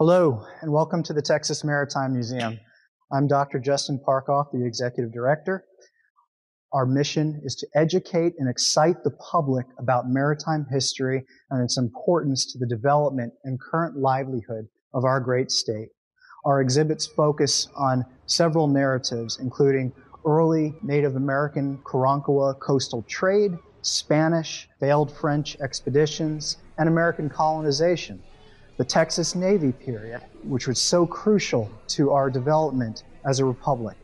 Hello, and welcome to the Texas Maritime Museum. I'm Dr. Justin Parkoff, the Executive Director. Our mission is to educate and excite the public about maritime history and its importance to the development and current livelihood of our great state. Our exhibits focus on several narratives, including early Native American Karankawa coastal trade, Spanish, failed French expeditions, and American colonization. The Texas Navy period, which was so crucial to our development as a republic,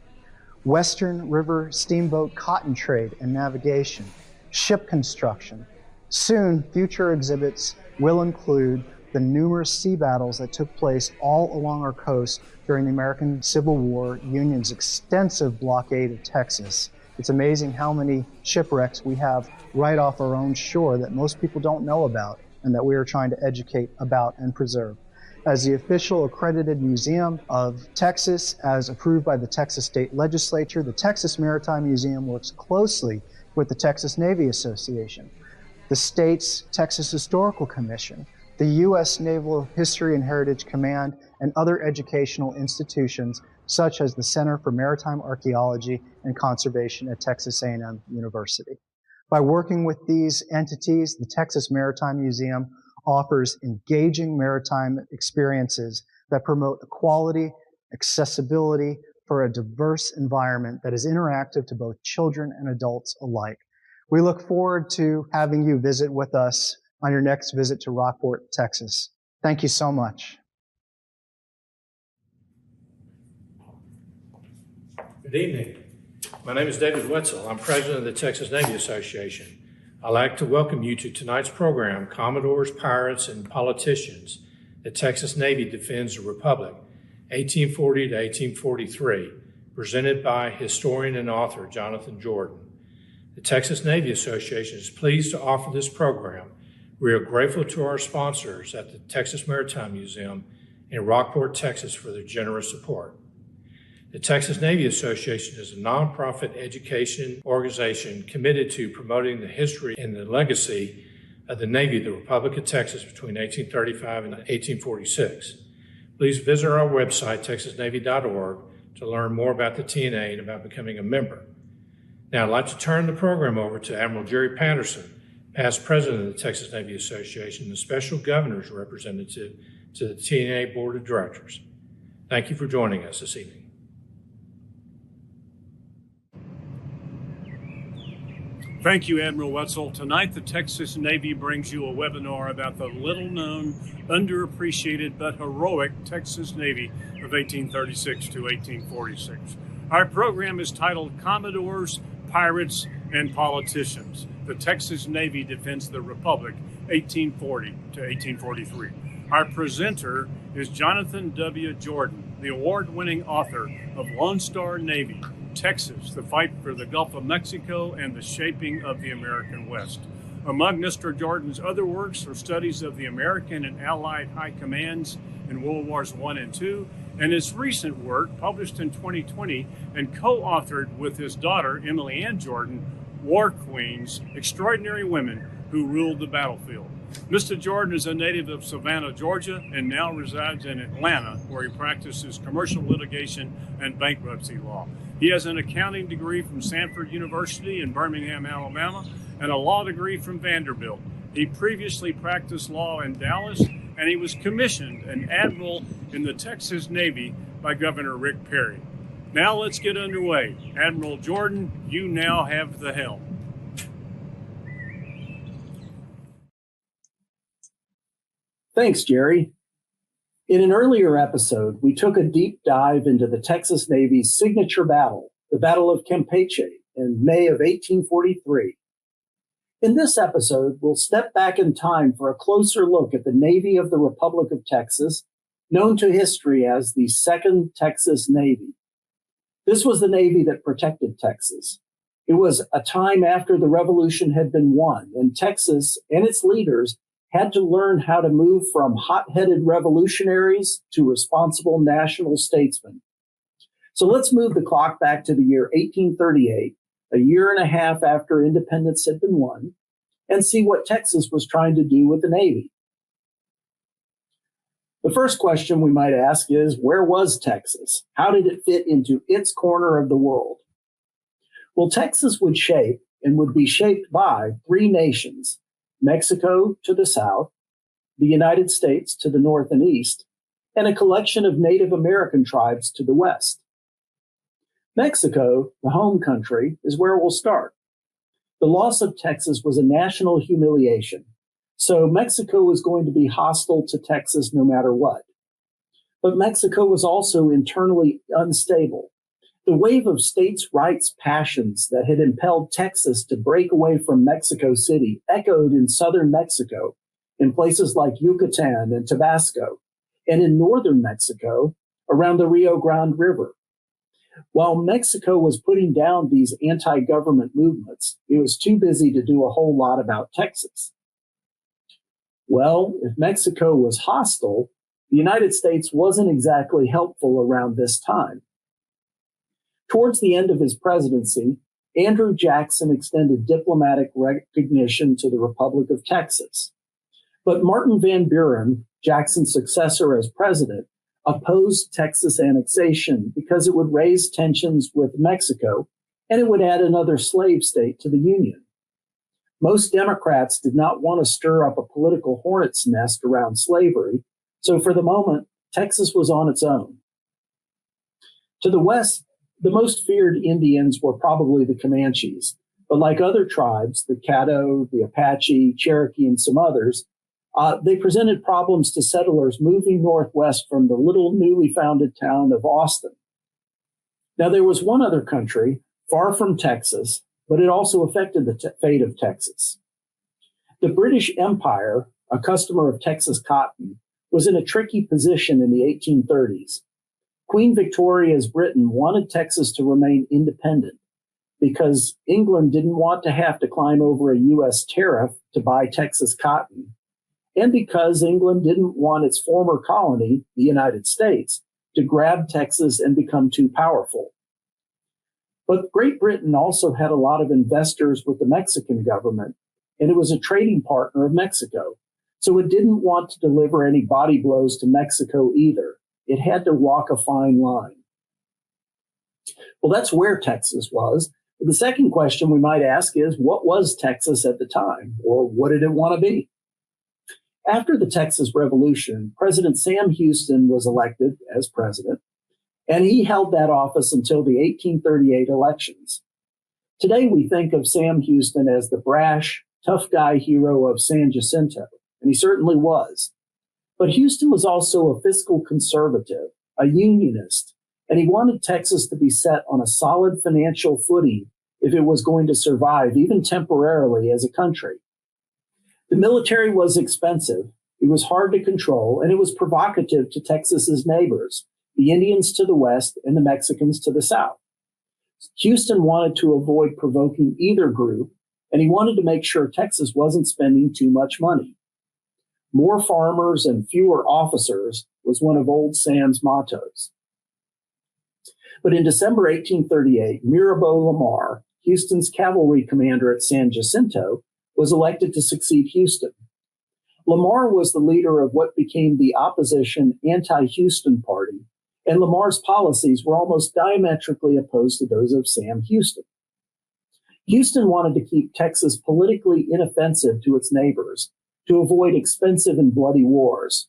Western River steamboat cotton trade and navigation, ship construction. Soon, future exhibits will include the numerous sea battles that took place all along our coast during the American Civil War, Union's extensive blockade of Texas. It's amazing how many shipwrecks we have right off our own shore that most people don't know about, and that we are trying to educate about and preserve. As the official accredited museum of Texas, as approved by the Texas State Legislature, the Texas Maritime Museum works closely with the Texas Navy Association, the state's Texas Historical Commission, the U.S. Naval History and Heritage Command, and other educational institutions such as the Center for Maritime Archaeology and Conservation at Texas A&M University. By working with these entities, the Texas Maritime Museum offers engaging maritime experiences that promote equality, accessibility for a diverse environment that is interactive to both children and adults alike. We look forward to having you visit with us on your next visit to Rockport, Texas. Thank you so much. Good evening. My name is David Wetzel. I'm president of the Texas Navy Association. I'd like to welcome you to tonight's program, Commodores, Pirates, and Politicians. The Texas Navy Defends the Republic, 1840 to 1843, presented by historian and author Jonathan Jordan. The Texas Navy Association is pleased to offer this program. We are grateful to our sponsors at the Texas Maritime Museum in Rockport, Texas for their generous support. The Texas Navy Association is a nonprofit education organization committed to promoting the history and the legacy of the Navy of the Republic of Texas between 1835 and 1846. Please visit our website, texasnavy.org, to learn more about the TNA and about becoming a member. Now, I'd like to turn the program over to Admiral Jerry Patterson, past president of the Texas Navy Association and the special governor's representative to the TNA Board of Directors. Thank you for joining us this evening. Thank you, Admiral Wetzel. Tonight, the Texas Navy brings you a webinar about the little-known, underappreciated, but heroic Texas Navy of 1836 to 1846. Our program is titled Commodores, Pirates, and Politicians. The Texas Navy Defends the Republic, 1840 to 1843. Our presenter is Jonathan W. Jordan, the award-winning author of Lone Star Navy, Texas, the Fight for the Gulf of Mexico and the Shaping of the American West. Among Mr. Jordan's other works are studies of the American and Allied high commands in World Wars I and II, and his recent work, published in 2020 and co-authored with his daughter, Emily Ann Jordan, War Queens, Extraordinary Women Who Ruled the Battlefield. Mr. Jordan is a native of Savannah, Georgia, and now resides in Atlanta, where he practices commercial litigation and bankruptcy law. He has an accounting degree from Sanford University in Birmingham, Alabama, and a law degree from Vanderbilt. He previously practiced law in Dallas, and he was commissioned an admiral in the Texas Navy by Governor Rick Perry. Now let's get underway. Admiral Jordan, you now have the helm. Thanks, Jerry. In an earlier episode, we took a deep dive into the Texas Navy's signature battle, the Battle of Campeche, in May of 1843. In this episode, we'll step back in time for a closer look at the Navy of the Republic of Texas, known to history as the Second Texas Navy. This was the Navy that protected Texas. It was a time after the Revolution had been won, and Texas and its leaders had to learn how to move from hot-headed revolutionaries to responsible national statesmen. So let's move the clock back to the year 1838, a year and a half after independence had been won, and see what Texas was trying to do with the Navy. The first question we might ask is, where was Texas? How did it fit into its corner of the world? Well, Texas would shape and would be shaped by three nations: Mexico to the south, the United States to the north and east, and a collection of Native American tribes to the west. Mexico, the home country, is where we'll start. The loss of Texas was a national humiliation, so Mexico was going to be hostile to Texas no matter what. But Mexico was also internally unstable. The wave of states' rights passions that had impelled Texas to break away from Mexico City echoed in southern Mexico, in places like Yucatan and Tabasco, and in northern Mexico around the Rio Grande River. While Mexico was putting down these anti-government movements, it was too busy to do a whole lot about Texas. Well, if Mexico was hostile, the United States wasn't exactly helpful around this time. Towards the end of his presidency, Andrew Jackson extended diplomatic recognition to the Republic of Texas. But Martin Van Buren, Jackson's successor as president, opposed Texas annexation because it would raise tensions with Mexico and it would add another slave state to the Union. Most Democrats did not want to stir up a political hornet's nest around slavery, so for the moment, Texas was on its own. To the west, the most feared Indians were probably the Comanches, but like other tribes, the Caddo, the Apache, Cherokee, and some others, they presented problems to settlers moving northwest from the little newly founded town of Austin. Now, there was one other country far from Texas, but it also affected the fate of Texas. The British Empire, a customer of Texas cotton, was in a tricky position in the 1830s. Queen Victoria's Britain wanted Texas to remain independent because England didn't want to have to climb over a U.S. tariff to buy Texas cotton, and because England didn't want its former colony, the United States, to grab Texas and become too powerful. But Great Britain also had a lot of investors with the Mexican government, and it was a trading partner of Mexico. So it didn't want to deliver any body blows to Mexico either. It had to walk a fine line. Well, that's where Texas was. But the second question we might ask is, what was Texas at the time, or what did it want to be? After the Texas Revolution, President Sam Houston was elected as president, and he held that office until the 1838 elections. Today, we think of Sam Houston as the brash, tough guy hero of San Jacinto, and he certainly was. But Houston was also a fiscal conservative, a unionist, and he wanted Texas to be set on a solid financial footing if it was going to survive, even temporarily, as a country. The military was expensive, it was hard to control, and it was provocative to Texas's neighbors, the Indians to the west and the Mexicans to the south. Houston wanted to avoid provoking either group, and he wanted to make sure Texas wasn't spending too much money. More farmers and fewer officers was one of old Sam's mottos. But in December 1838, Mirabeau Lamar, Houston's cavalry commander at San Jacinto, was elected to succeed Houston. Lamar was the leader of what became the opposition anti-Houston party, and Lamar's policies were almost diametrically opposed to those of Sam Houston. Houston wanted to keep Texas politically inoffensive to its neighbors, to avoid expensive and bloody wars.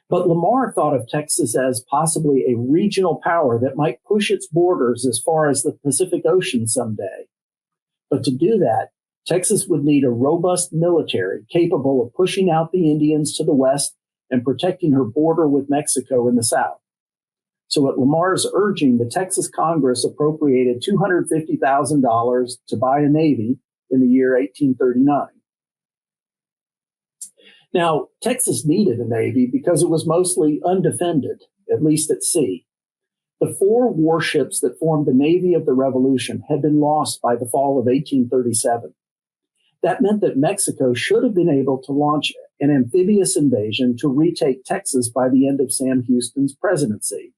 But Lamar thought of Texas as possibly a regional power that might push its borders as far as the Pacific Ocean someday. But to do that, Texas would need a robust military capable of pushing out the Indians to the west and protecting her border with Mexico in the south. So at Lamar's urging, the Texas Congress appropriated $250,000 to buy a navy in the year 1839. Now, Texas needed a navy because it was mostly undefended, at least at sea. The 4 warships that formed the Navy of the Revolution had been lost by the fall of 1837. That meant that Mexico should have been able to launch an amphibious invasion to retake Texas by the end of Sam Houston's presidency.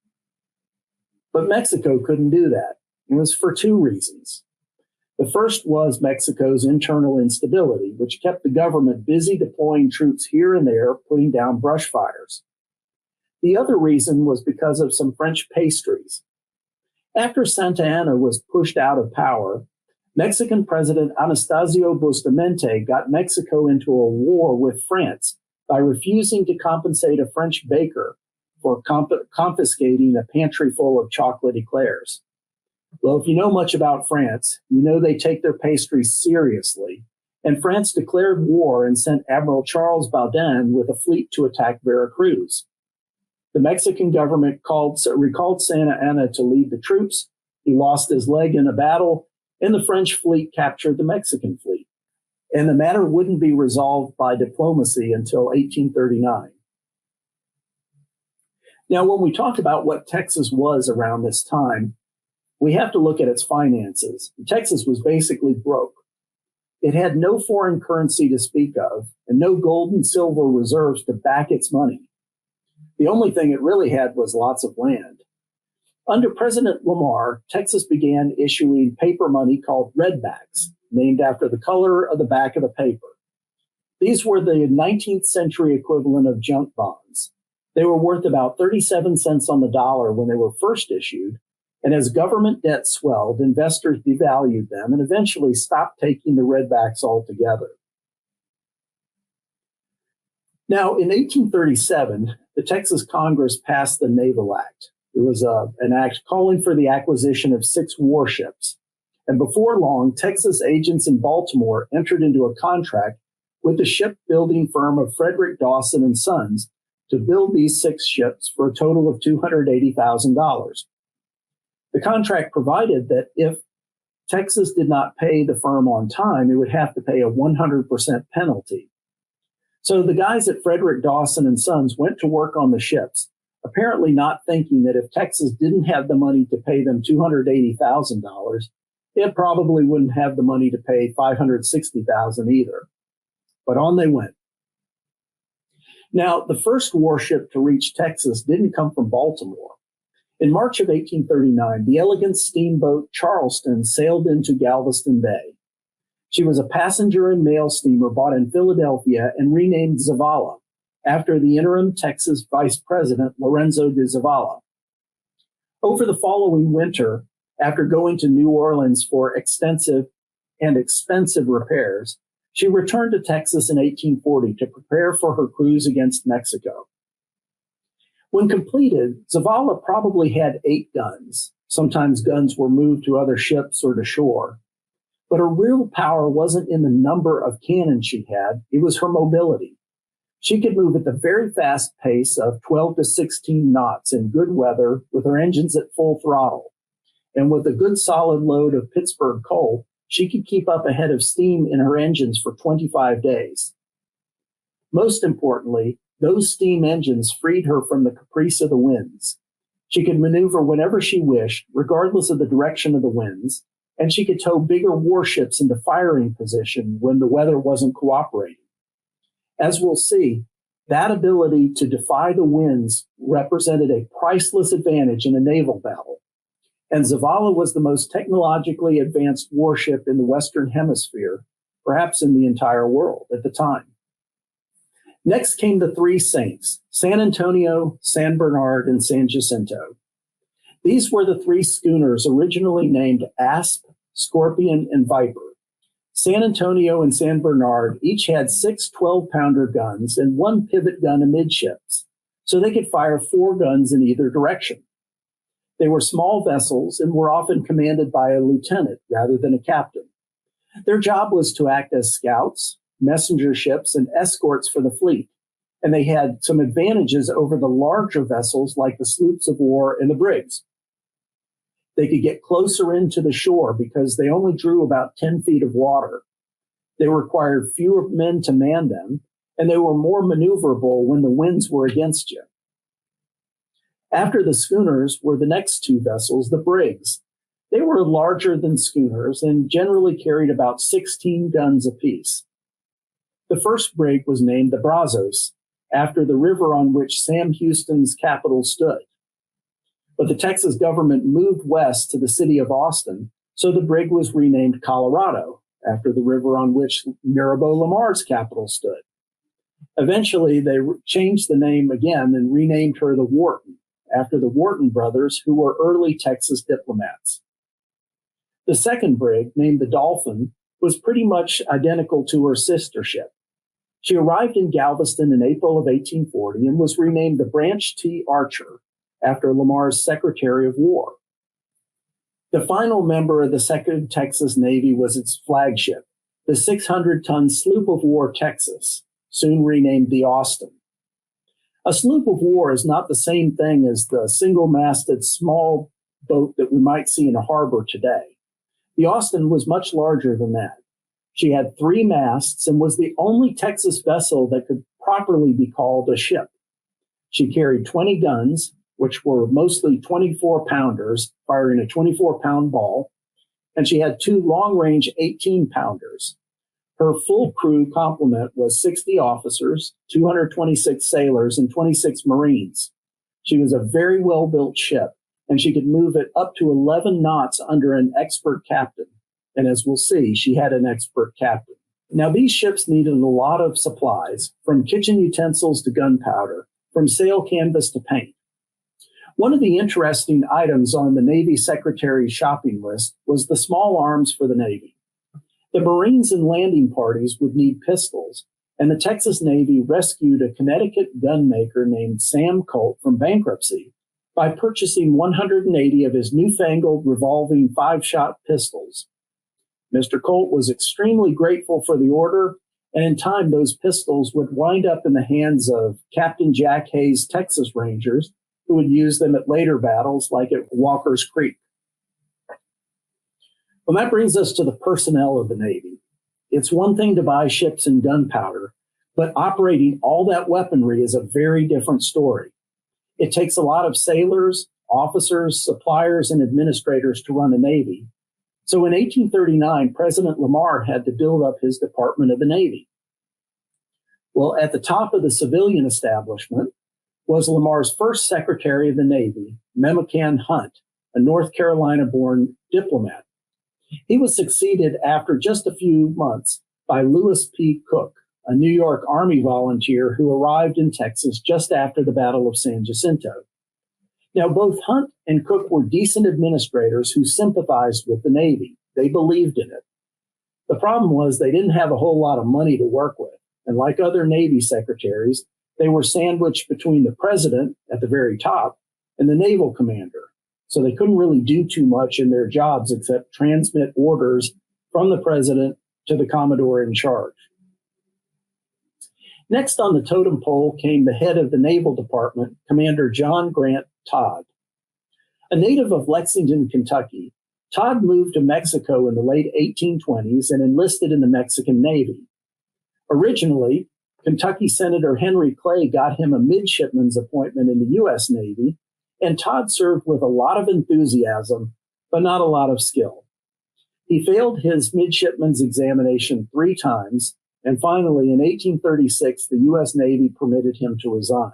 But Mexico couldn't do that. It was for 2 reasons. The first was Mexico's internal instability, which kept the government busy deploying troops here and there, putting down brush fires. The other reason was because of some French pastries. After Santa Anna was pushed out of power, Mexican President Anastasio Bustamante got Mexico into a war with France by refusing to compensate a French baker for confiscating a pantry full of chocolate eclairs. Well, if you know much about France, you know they take their pastries seriously, and France declared war and sent Admiral Charles Baudin with a fleet to attack Veracruz. The Mexican government recalled Santa Anna to lead the troops. He lost his leg in a battle, and the French fleet captured the Mexican fleet. And the matter wouldn't be resolved by diplomacy until 1839. Now, when we talk about what Texas was around this time, we have to look at its finances. Texas was basically broke. It had no foreign currency to speak of and no gold and silver reserves to back its money. The only thing it really had was lots of land. Under President Lamar, Texas began issuing paper money called redbacks, named after the color of the back of the paper. These were the 19th century equivalent of junk bonds. They were worth about 37 cents on the dollar when they were first issued, and as government debt swelled, investors devalued them and eventually stopped taking the redbacks altogether. Now, in 1837, the Texas Congress passed the Naval Act. It was an act calling for the acquisition of 6 warships. And before long, Texas agents in Baltimore entered into a contract with the shipbuilding firm of Frederick Dawson and Sons to build these 6 ships for a total of $280,000. The contract provided that if Texas did not pay the firm on time, it would have to pay a 100% penalty. So the guys at Frederick Dawson and Sons went to work on the ships, apparently not thinking that if Texas didn't have the money to pay them $280,000, it probably wouldn't have the money to pay $560,000 either. But on they went. Now, the first warship to reach Texas didn't come from Baltimore. In March of 1839, the elegant steamboat Charleston sailed into Galveston Bay. She was a passenger and mail steamer bought in Philadelphia and renamed Zavala, after the interim Texas Vice President Lorenzo de Zavala. Over the following winter, after going to New Orleans for extensive and expensive repairs, she returned to Texas in 1840 to prepare for her cruise against Mexico. When completed, Zavala probably had 8 guns. Sometimes guns were moved to other ships or to shore. But her real power wasn't in the number of cannons she had, it was her mobility. She could move at the very fast pace of 12 to 16 knots in good weather with her engines at full throttle. And with a good solid load of Pittsburgh coal, she could keep up ahead of steam in her engines for 25 days. Most importantly, those steam engines freed her from the caprice of the winds. She could maneuver whenever she wished, regardless of the direction of the winds, and she could tow bigger warships into firing position when the weather wasn't cooperating. As we'll see, that ability to defy the winds represented a priceless advantage in a naval battle. And Zavala was the most technologically advanced warship in the Western Hemisphere, perhaps in the entire world at the time. Next came the 3 saints, San Antonio, San Bernard, and San Jacinto. These were the 3 schooners originally named Asp, Scorpion, and Viper. San Antonio and San Bernard each had 6 12-pounder guns and 1 pivot gun amidships, so they could fire 4 guns in either direction. They were small vessels and were often commanded by a lieutenant rather than a captain. Their job was to act as scouts, messenger ships, and escorts for the fleet. and they had some advantages over the larger vessels like the sloops of war and the brigs. They could get closer into the shore because they only drew about 10 feet of water. They required fewer men to man them, and they were more maneuverable when the winds were against you. After the schooners were the next two vessels, the brigs. They were larger than schooners and generally carried about 16 guns apiece. The first brig was named the Brazos, after the river on which Sam Houston's capital stood. But the Texas government moved west to the city of Austin, so the brig was renamed Colorado, after the river on which Mirabeau Lamar's capital stood. Eventually, they changed the name again and renamed her the Wharton, after the Wharton brothers, who were early Texas diplomats. The second brig, named the Dolphin, was pretty much identical to her sister ship. She arrived in Galveston in April of 1840 and was renamed the Branch T. Archer, after Lamar's Secretary of War. The final member of the Second Texas Navy was its flagship, the 600-ton sloop of war Texas, soon renamed the Austin. A sloop of war is not the same thing as the single-masted small boat that we might see in a harbor today. The Austin was much larger than that. She had 3 masts and was the only Texas vessel that could properly be called a ship. She carried 20 guns, which were mostly 24-pounders, firing a 24-pound ball, and she had 2 long-range 18-pounders. Her full crew complement was 60 officers, 226 sailors, and 26 Marines. She was a very well-built ship, and she could move it up to 11 knots under an expert captain. And as we'll see, she had an expert captain. Now, these ships needed a lot of supplies, from kitchen utensils to gunpowder, from sail canvas to paint. One of the interesting items on the Navy Secretary's shopping list was the small arms for the Navy. The Marines and landing parties would need pistols, and the Texas Navy rescued a Connecticut gunmaker named Sam Colt from bankruptcy by purchasing 180 of his newfangled revolving 5-shot pistols. Mr. Colt was extremely grateful for the order, and in time those pistols would wind up in the hands of Captain Jack Hayes' Texas Rangers, who would use them at later battles like at Walker's Creek. Well, that brings us to the personnel of the Navy. It's one thing to buy ships and gunpowder, but operating all that weaponry is a very different story. It takes a lot of sailors, officers, suppliers, and administrators to run a Navy. So in 1839, President Lamar had to build up his Department of the Navy. Well, at the top of the civilian establishment was Lamar's first Secretary of the Navy, Memucan Hunt, a North Carolina-born diplomat. He was succeeded after just a few months by Lewis P. Cook, a New York Army volunteer who arrived in Texas just after the Battle of San Jacinto. Now, both Hunt and Cook were decent administrators who sympathized with the Navy. They believed in it. The problem was they didn't have a whole lot of money to work with. And like other Navy secretaries, they were sandwiched between the president at the very top and the naval commander. So they couldn't really do too much in their jobs except transmit orders from the president to the Commodore in charge. Next on the totem pole came the head of the Naval Department, Commander John Grant Todd. A native of Lexington, Kentucky, Todd moved to Mexico in the late 1820s and enlisted in the Mexican Navy. Originally, Kentucky Senator Henry Clay got him a midshipman's appointment in the U.S. Navy, and Todd served with a lot of enthusiasm, but not a lot of skill. He failed his midshipman's examination 3 times, and finally, in 1836, the U.S. Navy permitted him to resign.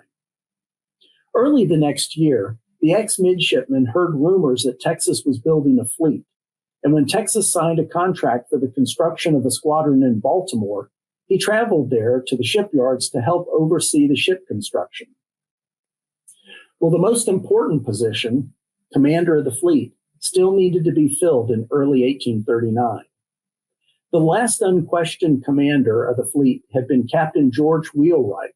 Early the next year, the ex-midshipman heard rumors that Texas was building a fleet, and when Texas signed a contract for the construction of a squadron in Baltimore, he traveled there to the shipyards to help oversee the ship construction. Well, the most important position, commander of the fleet, still needed to be filled in early 1839. The last unquestioned commander of the fleet had been Captain George Wheelwright.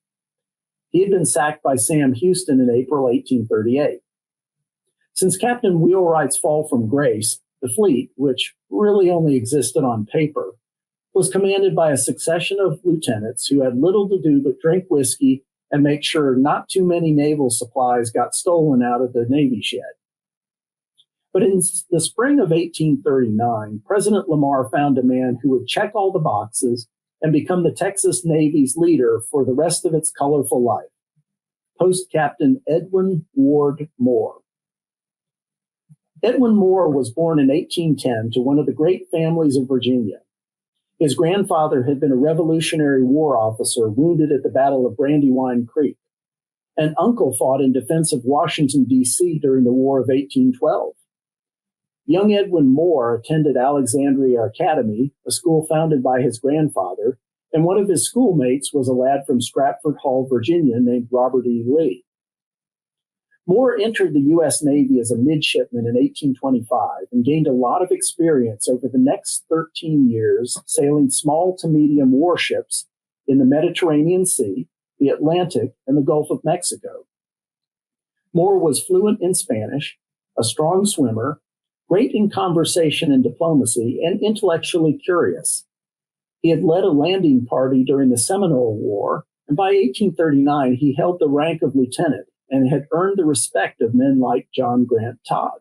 He had been sacked by Sam Houston in April 1838. Since Captain Wheelwright's fall from grace, the fleet, which really only existed on paper, was commanded by a succession of lieutenants who had little to do but drink whiskey and make sure not too many naval supplies got stolen out of the Navy shed. But in the spring of 1839, President Lamar found a man who would check all the boxes and become the Texas Navy's leader for the rest of its colorful life, Post Captain Edwin Ward Moore. Edwin Moore was born in 1810 to one of the great families of Virginia. His grandfather had been a Revolutionary War officer wounded at the Battle of Brandywine Creek. An uncle fought in defense of Washington, D.C. during the War of 1812. Young Edwin Moore attended Alexandria Academy, a school founded by his grandfather, and one of his schoolmates was a lad from Stratford Hall, Virginia, named Robert E. Lee. Moore entered the U.S. Navy as a midshipman in 1825 and gained a lot of experience over the next 13 years sailing small to medium warships in the Mediterranean Sea, the Atlantic, and the Gulf of Mexico. Moore was fluent in Spanish, a strong swimmer, great in conversation and diplomacy, and intellectually curious. He had led a landing party during the Seminole War, and by 1839 he held the rank of lieutenant and had earned the respect of men like John Grant Todd.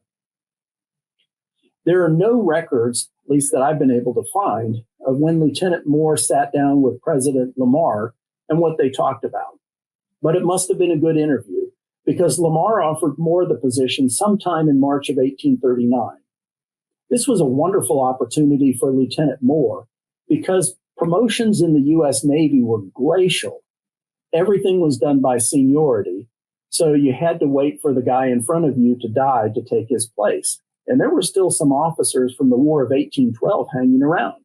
There are no records, at least that I've been able to find, of when Lieutenant Moore sat down with President Lamar and what they talked about. But it must have been a good interview, because Lamar offered Moore the position sometime in March of 1839. This was a wonderful opportunity for Lieutenant Moore, because promotions in the U.S. Navy were glacial. Everything was done by seniority, so you had to wait for the guy in front of you to die to take his place. And there were still some officers from the War of 1812 hanging around.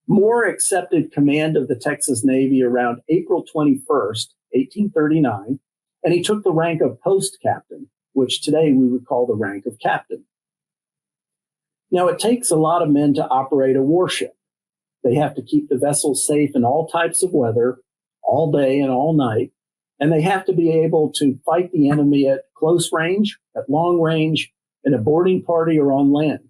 Moore accepted command of the Texas Navy around April 21st, 1839, and he took the rank of post captain, which today we would call the rank of captain. Now, it takes a lot of men to operate a warship. They have to keep the vessel safe in all types of weather, all day and all night, and they have to be able to fight the enemy at close range, at long range, in a boarding party, or on land.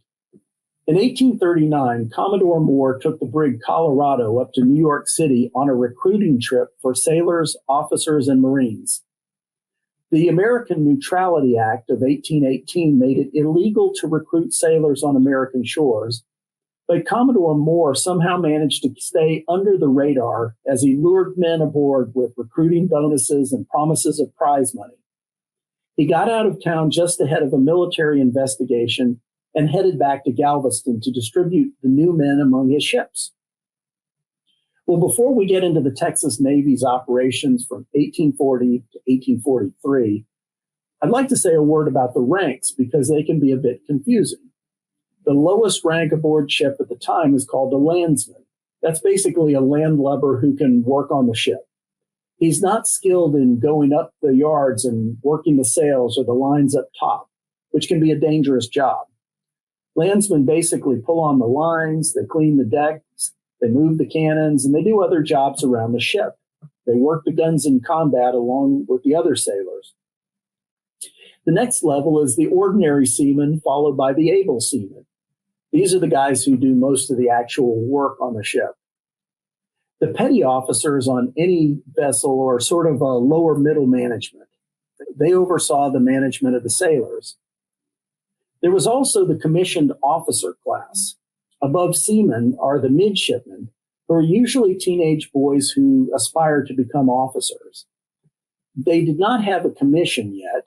In 1839, Commodore Moore took the brig Colorado up to New York City on a recruiting trip for sailors, officers, and Marines. The American Neutrality Act of 1818 made it illegal to recruit sailors on American shores, but Commodore Moore somehow managed to stay under the radar as he lured men aboard with recruiting bonuses and promises of prize money. He got out of town just ahead of a military investigation and headed back to Galveston to distribute the new men among his ships. Well, before we get into the Texas Navy's operations from 1840 to 1843, I'd like to say a word about the ranks because they can be a bit confusing. The lowest rank aboard ship at the time is called a landsman. That's basically a landlubber who can work on the ship. He's not skilled in going up the yards and working the sails or the lines up top, which can be a dangerous job. Landsmen basically pull on the lines, they clean the decks, they move the cannons, and they do other jobs around the ship. They work the guns in combat along with the other sailors. The next level is the ordinary seaman, followed by the able seaman. These are the guys who do most of the actual work on the ship. The petty officers on any vessel are sort of a lower middle management. They oversaw the management of the sailors. There was also the commissioned officer class. Above seamen are the midshipmen, who are usually teenage boys who aspire to become officers. They did not have a commission yet,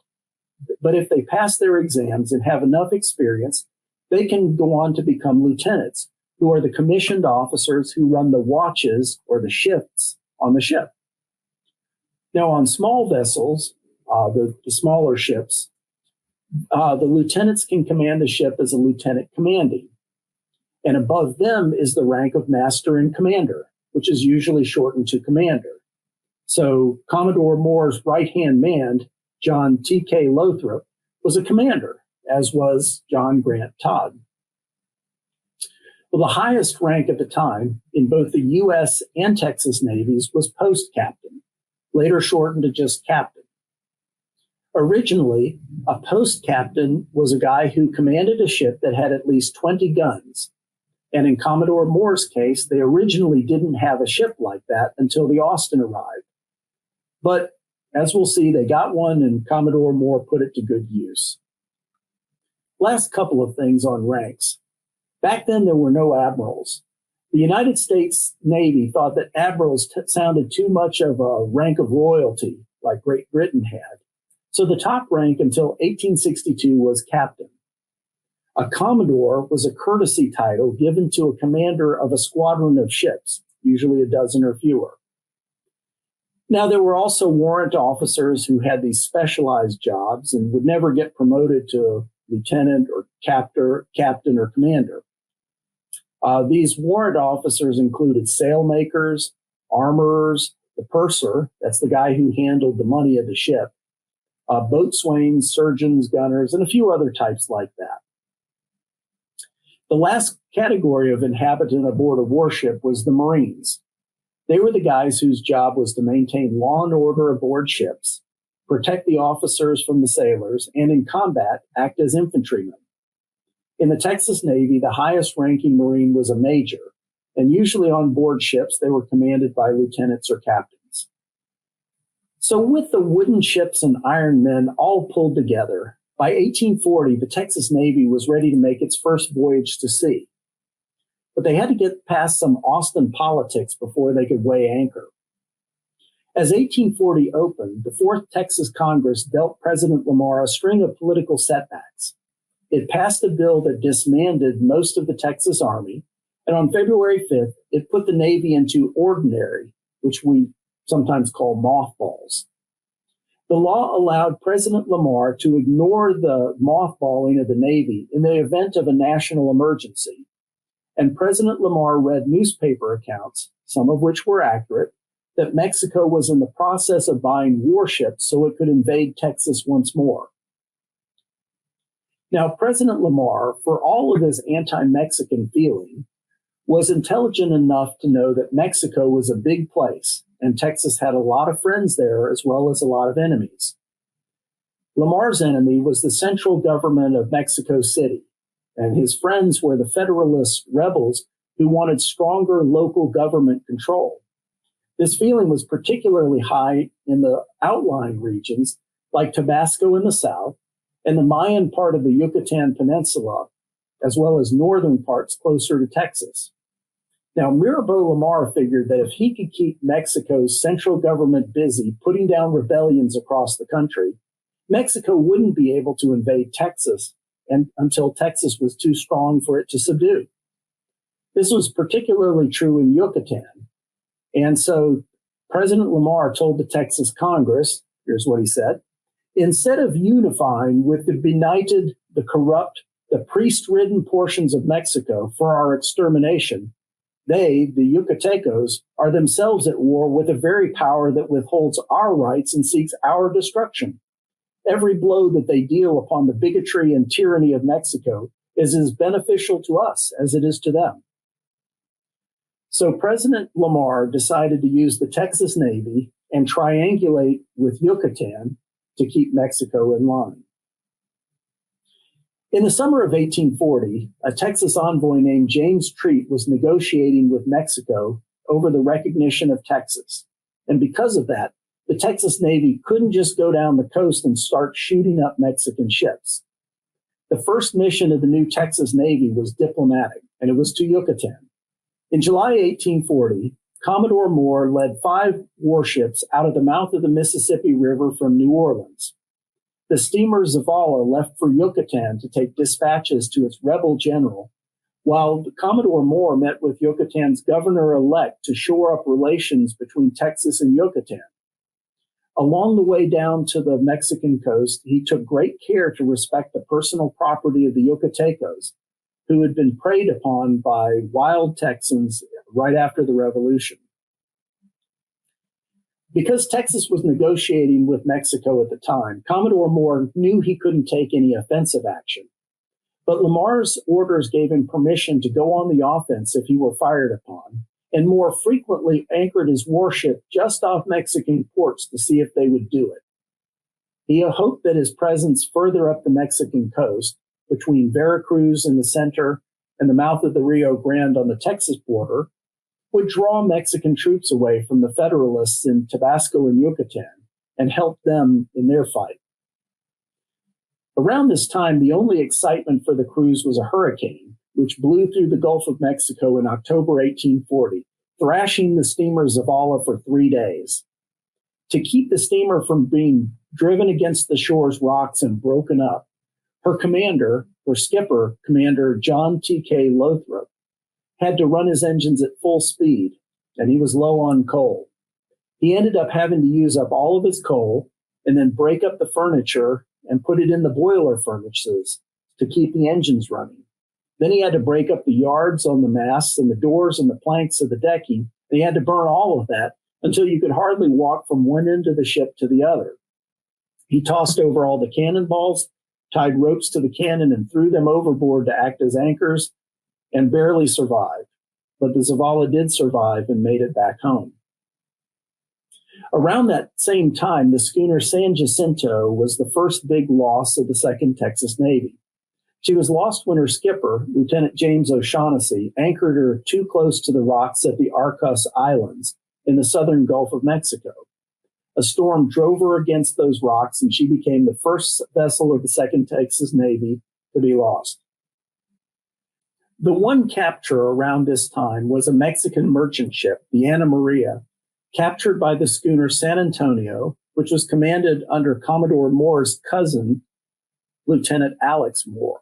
but if they pass their exams and have enough experience, they can go on to become lieutenants, who are the commissioned officers who run the watches or the shifts on the ship. Now, on small vessels, the smaller ships, the lieutenants can command a ship as a lieutenant commanding. And above them is the rank of master and commander, which is usually shortened to commander. So Commodore Moore's right-hand man, John T.K. Lothrop, was a commander, as was John Grant Todd. Well, the highest rank at the time in both the U.S. and Texas Navies was post captain, later shortened to just captain. Originally, a post captain was a guy who commanded a ship that had at least 20 guns. And in Commodore Moore's case, they originally didn't have a ship like that until the Austin arrived. But as we'll see, they got one, and Commodore Moore put it to good use. Last couple of things on ranks. Back then, there were no admirals. The United States Navy thought that admirals sounded too much of a rank of royalty, like Great Britain had. So the top rank until 1862 was captain. A commodore was a courtesy title given to a commander of a squadron of ships, usually a dozen or fewer. Now, there were also warrant officers who had these specialized jobs and would never get promoted to lieutenant or captain or commander. These warrant officers included sailmakers, armorers, the purser, that's the guy who handled the money of the ship, boatswains, surgeons, gunners, and a few other types like that. The last category of inhabitant aboard a warship was the Marines. They were the guys whose job was to maintain law and order aboard ships, protect the officers from the sailors, and in combat, act as infantrymen. In the Texas Navy, the highest ranking Marine was a major, and usually on board ships, they were commanded by lieutenants or captains. So with the wooden ships and iron men all pulled together, by 1840, the Texas Navy was ready to make its first voyage to sea. But they had to get past some Austin politics before they could weigh anchor. As 1840 opened, the Fourth Texas Congress dealt President Lamar a string of political setbacks. It passed a bill that disbanded most of the Texas Army, and on February 5th, it put the Navy into ordinary, which we sometimes call mothballs. The law allowed President Lamar to ignore the mothballing of the Navy in the event of a national emergency. And President Lamar read newspaper accounts, some of which were accurate, that Mexico was in the process of buying warships so it could invade Texas once more. Now, President Lamar, for all of his anti-Mexican feeling, was intelligent enough to know that Mexico was a big place, and Texas had a lot of friends there as well as a lot of enemies. Lamar's enemy was the central government of Mexico City, and his friends were the Federalist rebels who wanted stronger local government control. This feeling was particularly high in the outlying regions like Tabasco in the south and the Mayan part of the Yucatan Peninsula, as well as northern parts closer to Texas. Now, Mirabeau Lamar figured that if he could keep Mexico's central government busy putting down rebellions across the country, Mexico wouldn't be able to invade Texas until Texas was too strong for it to subdue. This was particularly true in Yucatan. And so President Lamar told the Texas Congress, here's what he said, instead of unifying with the benighted, the corrupt, the priest-ridden portions of Mexico for our extermination, they, the Yucatecos, are themselves at war with a very power that withholds our rights and seeks our destruction. Every blow that they deal upon the bigotry and tyranny of Mexico is as beneficial to us as it is to them. So President Lamar decided to use the Texas Navy and triangulate with Yucatan to keep Mexico in line. In the summer of 1840, a Texas envoy named James Treat was negotiating with Mexico over the recognition of Texas. And because of that, the Texas Navy couldn't just go down the coast and start shooting up Mexican ships. The first mission of the new Texas Navy was diplomatic, and it was to Yucatan. In July 1840, Commodore Moore led 5 warships out of the mouth of the Mississippi River from New Orleans. The steamer Zavala left for Yucatan to take dispatches to its rebel general, while Commodore Moore met with Yucatan's governor-elect to shore up relations between Texas and Yucatan. Along the way down to the Mexican coast, he took great care to respect the personal property of the Yucatecos, who had been preyed upon by wild Texans right after the Revolution. Because Texas was negotiating with Mexico at the time, Commodore Moore knew he couldn't take any offensive action. But Lamar's orders gave him permission to go on the offense if he were fired upon, and more frequently anchored his warship just off Mexican ports to see if they would do it. He hoped that his presence further up the Mexican coast, between Veracruz in the center and the mouth of the Rio Grande on the Texas border, would draw Mexican troops away from the Federalists in Tabasco and Yucatan and help them in their fight. Around this time, the only excitement for the cruise was a hurricane, which blew through the Gulf of Mexico in October 1840, thrashing the steamer Zavala for 3 days. To keep the steamer from being driven against the shore's rocks and broken up, her skipper, Commander John T.K. Lothrop, had to run his engines at full speed, and he was low on coal. He ended up having to use up all of his coal and then break up the furniture and put it in the boiler furnaces to keep the engines running. Then he had to break up the yards on the masts and the doors and the planks of the decking, and he had to burn all of that until you could hardly walk from one end of the ship to the other. He tossed over all the cannonballs, tied ropes to the cannon, and threw them overboard to act as anchors, and barely survived. But the Zavala did survive and made it back home. Around that same time, the schooner San Jacinto was the first big loss of the Second Texas Navy. She was lost when her skipper, Lieutenant James O'Shaughnessy, anchored her too close to the rocks at the Arcos Islands in the southern Gulf of Mexico. A storm drove her against those rocks, and she became the first vessel of the Second Texas Navy to be lost. The one capture around this time was a Mexican merchant ship, the Anna Maria, captured by the schooner San Antonio, which was commanded under Commodore Moore's cousin, Lieutenant Alex Moore.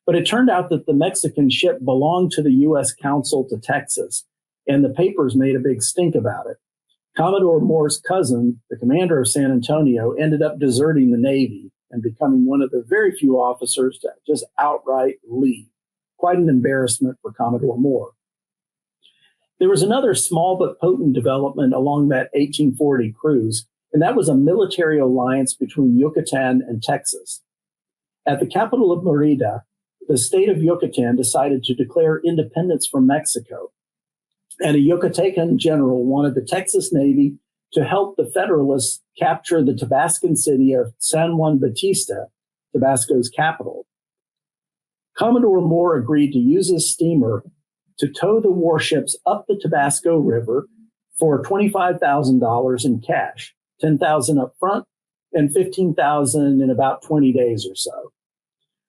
But it turned out that the Mexican ship belonged to the U.S. Consul to Texas, and the papers made a big stink about it. Commodore Moore's cousin, the commander of San Antonio, ended up deserting the Navy and becoming one of the very few officers to just outright leave. Quite an embarrassment for Commodore Moore. There was another small but potent development along that 1840 cruise, and that was a military alliance between Yucatan and Texas. At the capital of Merida, the state of Yucatan decided to declare independence from Mexico, and a Yucatecan general wanted the Texas Navy to help the Federalists capture the Tabascan city of San Juan Bautista, Tabasco's capital. Commodore Moore agreed to use his steamer to tow the warships up the Tabasco River for $25,000 in cash, $10,000 up front and $15,000 in about 20 days or so.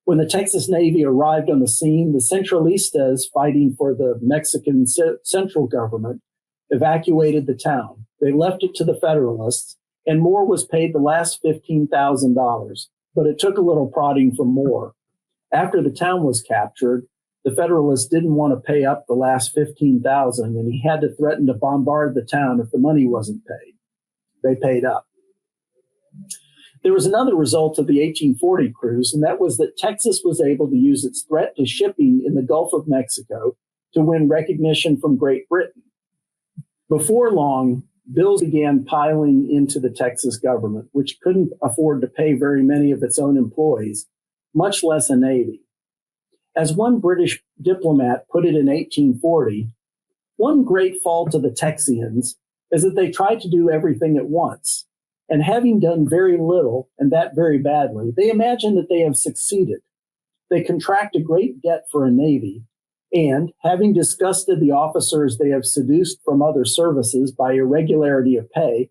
When the Texas Navy arrived on the scene, the Centralistas fighting for the Mexican central government evacuated the town. They left it to the Federalists, and Moore was paid the last $15,000, but it took a little prodding from Moore. After the town was captured, the Federalists didn't want to pay up the last $15,000, and he had to threaten to bombard the town if the money wasn't paid. They paid up. There was another result of the 1840 cruise, and that was that Texas was able to use its threat to shipping in the Gulf of Mexico to win recognition from Great Britain. Before long, bills began piling into the Texas government, which couldn't afford to pay very many of its own employees, much less a navy. As one British diplomat put it in 1840, one great fault of the Texians is that they tried to do everything at once. And having done very little, and that very badly, they imagine that they have succeeded. They contract a great debt for a navy, and having disgusted the officers they have seduced from other services by irregularity of pay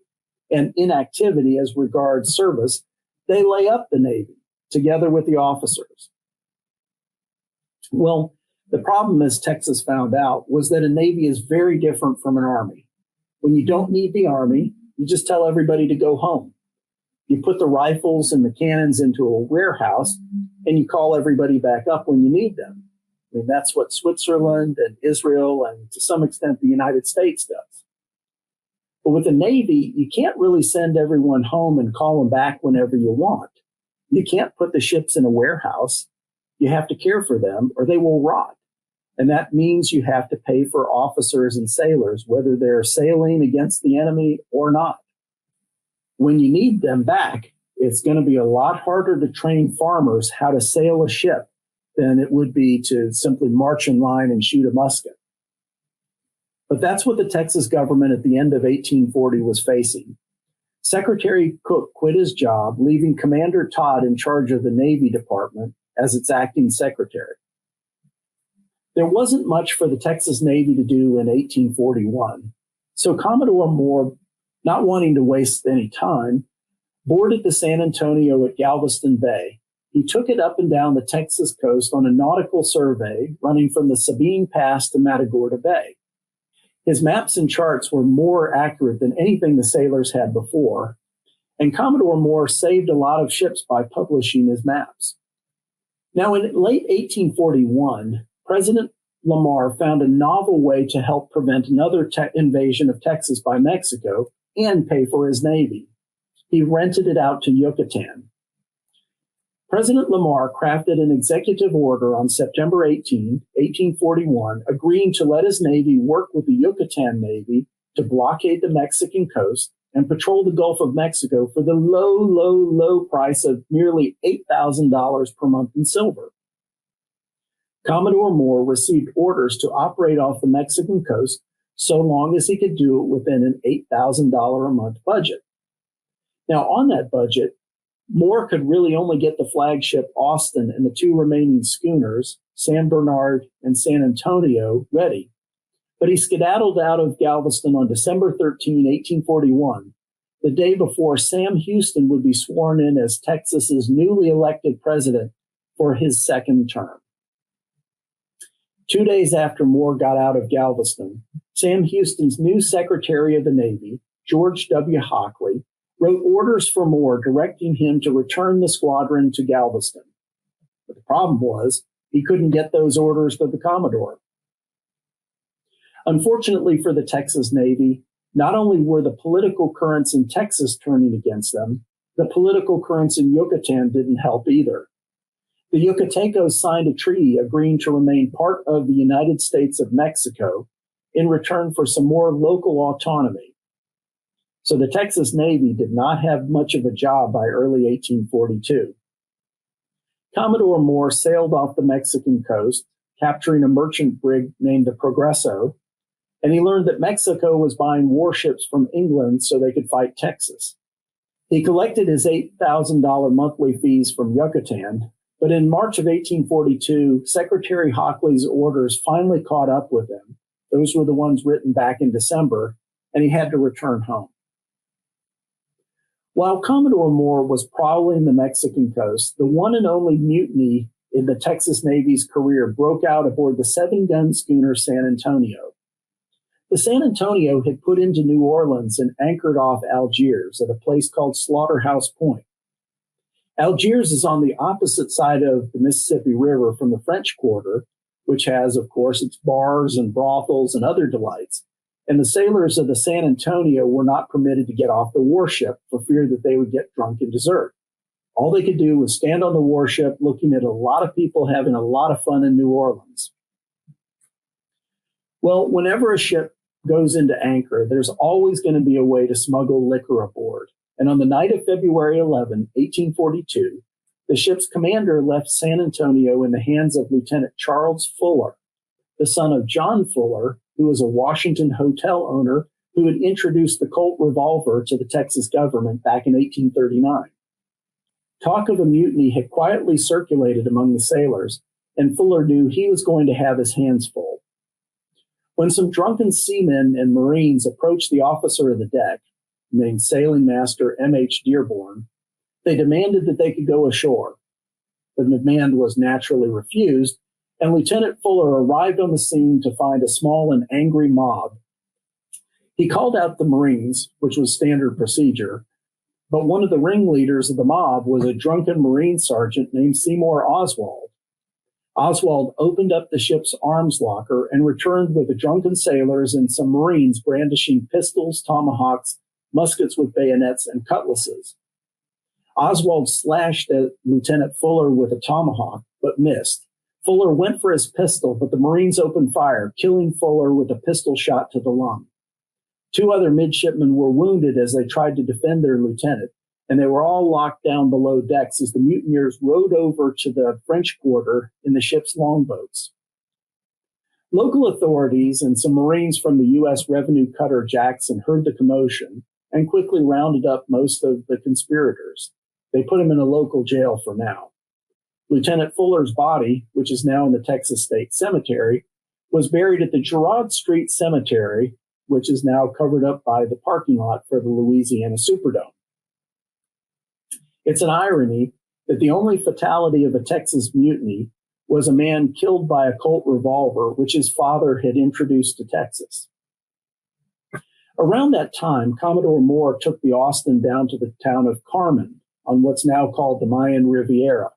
and inactivity as regards service, they lay up the navy together with the officers. Well, the problem, as Texas found out, was that a navy is very different from an army. When you don't need the army, you just tell everybody to go home. You put the rifles and the cannons into a warehouse, and you call everybody back up when you need them. I mean, that's what Switzerland and Israel and to some extent the United States does. But with the Navy, you can't really send everyone home and call them back whenever you want. You can't put the ships in a warehouse. You have to care for them or they will rot. And that means you have to pay for officers and sailors, whether they're sailing against the enemy or not. When you need them back, it's going to be a lot harder to train farmers how to sail a ship than it would be to simply march in line and shoot a musket. But that's what the Texas government at the end of 1840 was facing. Secretary Cook quit his job, leaving Commander Todd in charge of the Navy Department as its acting secretary. There wasn't much for the Texas Navy to do in 1841, so Commodore Moore, not wanting to waste any time, boarded the San Antonio at Galveston Bay. He took it up and down the Texas coast on a nautical survey running from the Sabine Pass to Matagorda Bay. His maps and charts were more accurate than anything the sailors had before, and Commodore Moore saved a lot of ships by publishing his maps. Now, in late 1841, President Lamar found a novel way to help prevent another invasion of Texas by Mexico and pay for his navy. He rented it out to Yucatan. President Lamar crafted an executive order on September 18, 1841, agreeing to let his navy work with the Yucatan Navy to blockade the Mexican coast and patrol the Gulf of Mexico for the low price of nearly $8,000 per month in silver. Commodore Moore received orders to operate off the Mexican coast so long as he could do it within an $8,000 a month budget. Now, on that budget, Moore could really only get the flagship Austin and the two remaining schooners, San Bernard and San Antonio, ready. But he skedaddled out of Galveston on December 13, 1841, the day before Sam Houston would be sworn in as Texas's newly elected president for his second term. 2 days after Moore got out of Galveston, Sam Houston's new Secretary of the Navy, George W. Hockley, wrote orders for Moore directing him to return the squadron to Galveston. But the problem was he couldn't get those orders to the Commodore. Unfortunately for the Texas Navy, not only were the political currents in Texas turning against them, the political currents in Yucatan didn't help either. The Yucatecos signed a treaty agreeing to remain part of the United States of Mexico in return for some more local autonomy. So the Texas Navy did not have much of a job by early 1842. Commodore Moore sailed off the Mexican coast, capturing a merchant brig named the Progreso, and he learned that Mexico was buying warships from England so they could fight Texas. He collected his $8,000 monthly fees from Yucatan, but in March of 1842, Secretary Hockley's orders finally caught up with him. Those were the ones written back in December, and he had to return home. While Commodore Moore was prowling the Mexican coast, the one and only mutiny in the Texas Navy's career broke out aboard the 7-gun schooner San Antonio. The San Antonio had put into New Orleans and anchored off Algiers at a place called Slaughterhouse Point. Algiers is on the opposite side of the Mississippi River from the French Quarter, which has, of course, its bars and brothels and other delights. And the sailors of the San Antonio were not permitted to get off the warship for fear that they would get drunk and desert. All they could do was stand on the warship looking at a lot of people having a lot of fun in New Orleans. Well, whenever a ship goes into anchor, there's always going to be a way to smuggle liquor aboard. And on the night of February 11, 1842, the ship's commander left San Antonio in the hands of Lieutenant Charles Fuller, the son of John Fuller, who was a Washington hotel owner who had introduced the Colt revolver to the Texas government back in 1839. Talk of a mutiny had quietly circulated among the sailors, and Fuller knew he was going to have his hands full. When some drunken seamen and Marines approached the officer of the deck, named Sailing Master M.H. Dearborn, they demanded that they could go ashore. The demand was naturally refused, and Lieutenant Fuller arrived on the scene to find a small and angry mob. He called out the Marines, which was standard procedure, but one of the ringleaders of the mob was a drunken Marine sergeant named Seymour Oswald. Oswald opened up the ship's arms locker and returned with the drunken sailors and some Marines brandishing pistols, tomahawks, muskets with bayonets, and cutlasses. Oswald slashed at Lieutenant Fuller with a tomahawk, but missed. Fuller went for his pistol, but the Marines opened fire, killing Fuller with a pistol shot to the lung. 2 other midshipmen were wounded as they tried to defend their lieutenant, and they were all locked down below decks as the mutineers rowed over to the French Quarter in the ship's longboats. Local authorities and some Marines from the U.S. Revenue cutter Jackson heard the commotion and quickly rounded up most of the conspirators. They put them in a local jail for now. Lieutenant Fuller's body, which is now in the Texas State Cemetery, was buried at the Girard Street Cemetery, which is now covered up by the parking lot for the Louisiana Superdome. It's an irony that the only fatality of a Texas mutiny was a man killed by a Colt revolver, which his father had introduced to Texas. Around that time, Commodore Moore took the Austin down to the town of Carmen on what's now called the Mayan Riviera.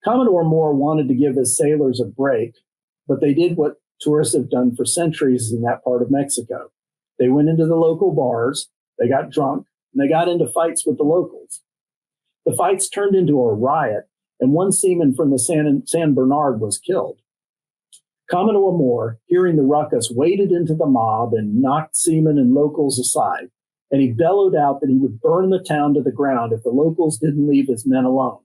Commodore Moore wanted to give his sailors a break, but they did what tourists have done for centuries in that part of Mexico. They went into the local bars, they got drunk, and they got into fights with the locals. The fights turned into a riot, and one seaman from the San Bernard was killed. Commodore Moore, hearing the ruckus, waded into the mob and knocked seamen and locals aside, and he bellowed out that he would burn the town to the ground if the locals didn't leave his men alone.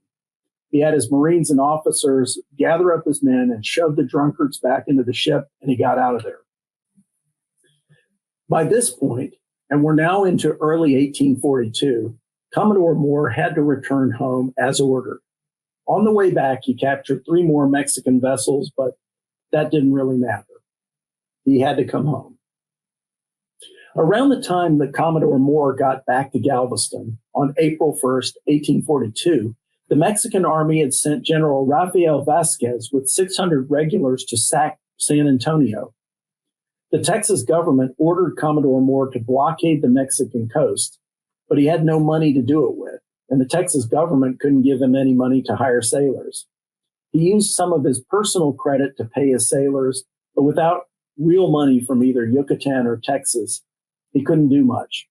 He had his Marines and officers gather up his men and shove the drunkards back into the ship, and he got out of there. By this point, and we're now into early 1842, Commodore Moore had to return home as ordered. On the way back, he captured 3 more Mexican vessels, but that didn't really matter. He had to come home. Around the time that Commodore Moore got back to Galveston on April 1st, 1842, the Mexican army had sent General Rafael Vasquez with 600 regulars to sack San Antonio. The Texas government ordered Commodore Moore to blockade the Mexican coast, but he had no money to do it with, and the Texas government couldn't give him any money to hire sailors. He used some of his personal credit to pay his sailors, but without real money from either Yucatan or Texas, he couldn't do much.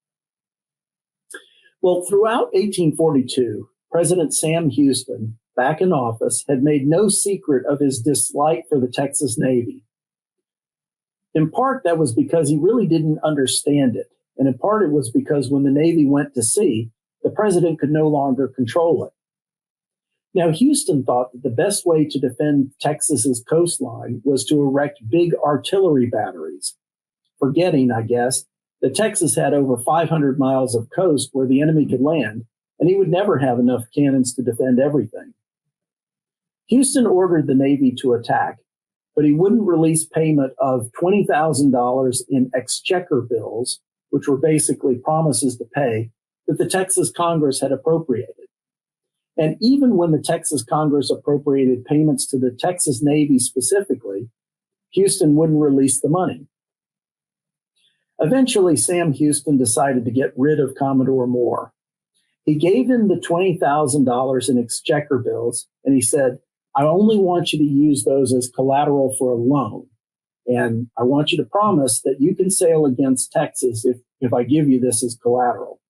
Well, throughout 1842, President Sam Houston, back in office, had made no secret of his dislike for the Texas Navy. In part, that was because he really didn't understand it. And in part, it was because when the Navy went to sea, the president could no longer control it. Now, Houston thought that the best way to defend Texas's coastline was to erect big artillery batteries, forgetting, I guess, that Texas had over 500 miles of coast where the enemy could land, and he would never have enough cannons to defend everything. Houston ordered the Navy to attack, but he wouldn't release payment of $20,000 in exchequer bills, which were basically promises to pay, that the Texas Congress had appropriated. And even when the Texas Congress appropriated payments to the Texas Navy specifically, Houston wouldn't release the money. Eventually, Sam Houston decided to get rid of Commodore Moore. He gave him the $20,000 in exchequer bills, and he said, I only want you to use those as collateral for a loan. And I want you to promise that you can sail against Texas if I give you this as collateral.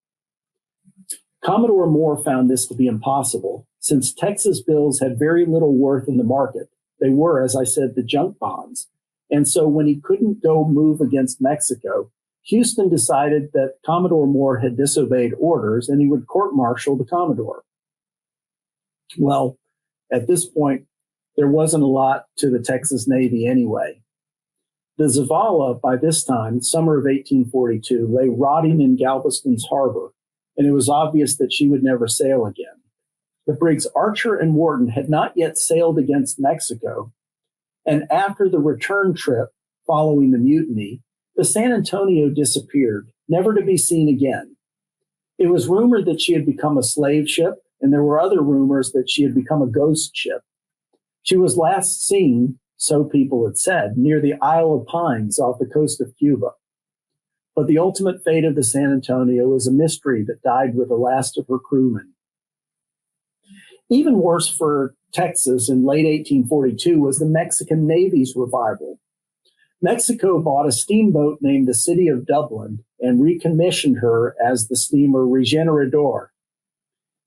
Commodore Moore found this to be impossible, since Texas bills had very little worth in the market. They were, as I said, the junk bonds. And so when he couldn't go move against Mexico, Houston decided that Commodore Moore had disobeyed orders and he would court-martial the Commodore. Well, at this point, there wasn't a lot to the Texas Navy anyway. The Zavala, by this time, summer of 1842, lay rotting in Galveston's harbor, and it was obvious that she would never sail again. The brigs Archer and Wharton had not yet sailed against Mexico, and after the return trip following the mutiny, the San Antonio disappeared, never to be seen again. It was rumored that she had become a slave ship, and there were other rumors that she had become a ghost ship. She was last seen, so people had said, near the Isle of Pines off the coast of Cuba. But the ultimate fate of the San Antonio was a mystery that died with the last of her crewmen. Even worse for Texas in late 1842 was the Mexican Navy's revival. Mexico bought a steamboat named the City of Dublin and recommissioned her as the steamer Regenerador.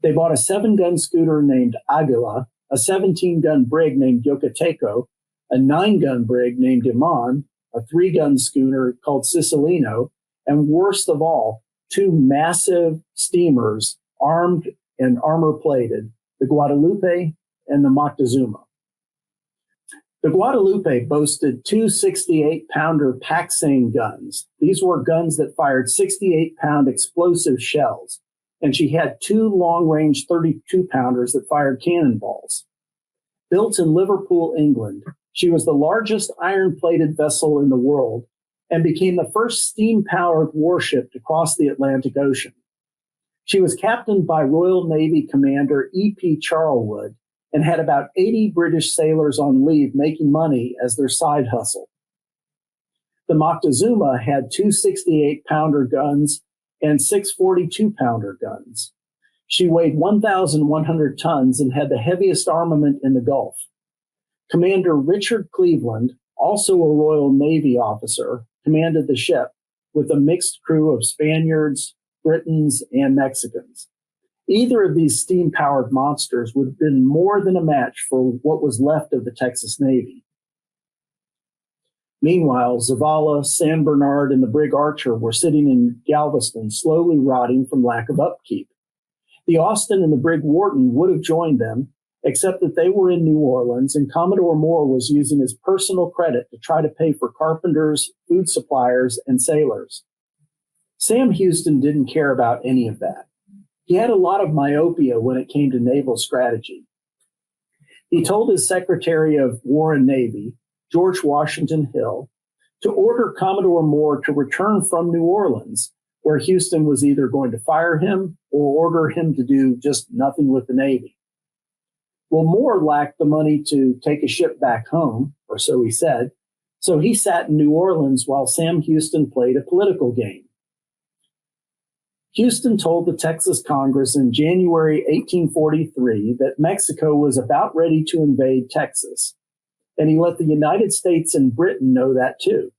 They bought a 7-gun schooner named Aguila, a 17-gun brig named Yucateco, a 9-gun brig named Iman, a 3-gun schooner called Sicilino, and worst of all, 2 massive steamers armed and armor-plated, the Guadalupe and the Moctezuma. The Guadalupe boasted 2 68-pounder Paxane guns. These were guns that fired 68-pound explosive shells, and she had 2 long-range 32-pounders that fired cannonballs. Built in Liverpool, England, she was the largest iron-plated vessel in the world and became the first steam-powered warship to cross the Atlantic Ocean. She was captained by Royal Navy Commander E.P. Charlwood and had about 80 British sailors on leave making money as their side hustle. The Moctezuma had two 68-pounder guns and six 42-pounder guns. She weighed 1,100 tons and had the heaviest armament in the Gulf. Commander Richard Cleveland, also a Royal Navy officer, commanded the ship with a mixed crew of Spaniards, Britons, and Mexicans. Either of these steam-powered monsters would have been more than a match for what was left of the Texas Navy. Meanwhile, Zavala, San Bernard, and the brig Archer were sitting in Galveston, slowly rotting from lack of upkeep. The Austin and the brig Wharton would have joined them, except that they were in New Orleans, and Commodore Moore was using his personal credit to try to pay for carpenters, food suppliers, and sailors. Sam Houston didn't care about any of that. He had a lot of myopia when it came to naval strategy. He told his Secretary of War and Navy, George Washington Hill, to order Commodore Moore to return from New Orleans, where Houston was either going to fire him or order him to do just nothing with the Navy. Well, Moore lacked the money to take a ship back home, or so he said, so he sat in New Orleans while Sam Houston played a political game. Houston told the Texas Congress in January 1843 that Mexico was about ready to invade Texas, and he let the United States and Britain know that too.